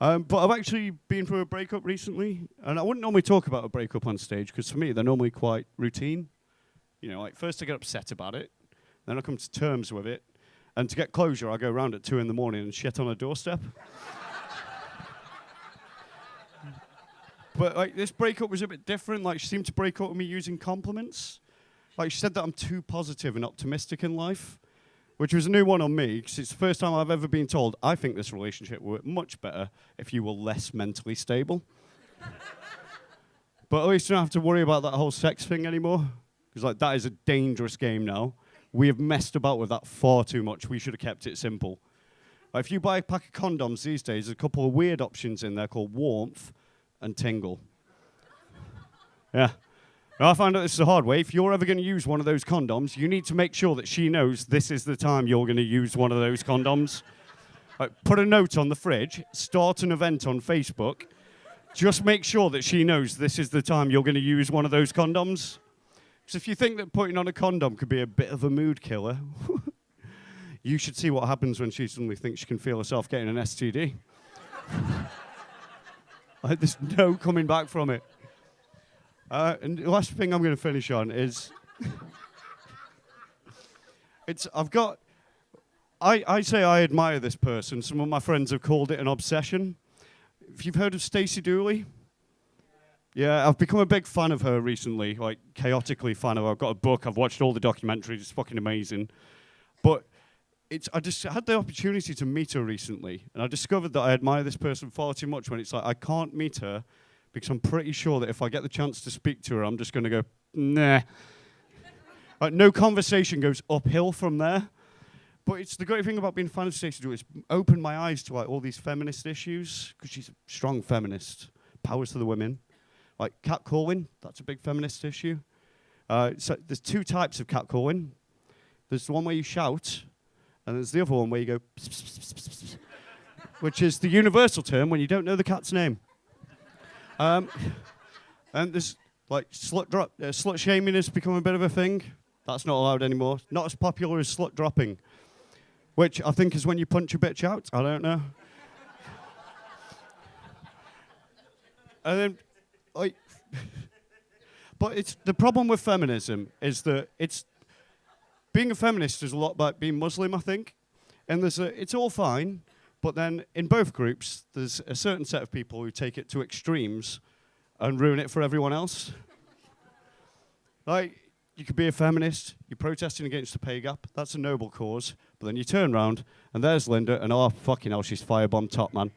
But I've actually been through a breakup recently, and I wouldn't normally talk about a breakup on stage, because for me, they're normally quite routine. You know, like, first I get upset about it, then I come to terms with it, and to get closure, I go around at 2 in the morning and shit on a doorstep. But like, this breakup was a bit different. Like, she seemed to break up with me using compliments. Like, she said that I'm too positive and optimistic in life, which was a new one on me, because it's the first time I've ever been told, I think this relationship would work much better if you were less mentally stable. But at least you don't have to worry about that whole sex thing anymore, because like, that is a dangerous game now. We have messed about with that far too much. We should have kept it simple. Like, if you buy a pack of condoms these days, there's a couple of weird options in there called warmth and tingle. Yeah. Now, I found out this is a hard way. If you're ever going to use one of those condoms, you need to make sure that she knows this is the time you're going to use one of those condoms. Like, put a note on the fridge, start an event on Facebook. Just make sure that she knows this is the time you're going to use one of those condoms. Because if you think that putting on a condom could be a bit of a mood killer, you should see what happens when she suddenly thinks she can feel herself getting an STD. Like, there's no coming back from it. And the last thing I'm going to finish on is, I say I admire this person. Some of my friends have called it an obsession. If you've heard of Stacey Dooley? Yeah, I've become a big fan of her recently, like chaotically fan of her. I've got a book, I've watched all the documentaries, it's fucking amazing. But I just had the opportunity to meet her recently, and I discovered that I admire this person far too much when it's like, I can't meet her because I'm pretty sure that if I get the chance to speak to her, I'm just going to go, nah. Like, no conversation goes uphill from there. But it's the great thing about being a fan of Stacey Dooley, it's opened my eyes to like all these feminist issues, because she's a strong feminist. Powers to the women. Like catcalling, that's a big feminist issue. So there's two types of catcalling. There's the one where you shout, and there's the other one where you go, pss, pss, pss, pss, pss, which is the universal term when you don't know the cat's name. And there's like slut shaming has become a bit of a thing. That's not allowed anymore. Not as popular as slut dropping, which I think is when you punch a bitch out. I don't know. And then, like, but it's the problem with feminism is that being a feminist is a lot about being Muslim, I think. And it's all fine, but then in both groups, there's a certain set of people who take it to extremes and ruin it for everyone else. Like, you could be a feminist, you're protesting against the pay gap, that's a noble cause, but then you turn around, and there's Linda, and oh, fucking hell, she's firebomb top, man.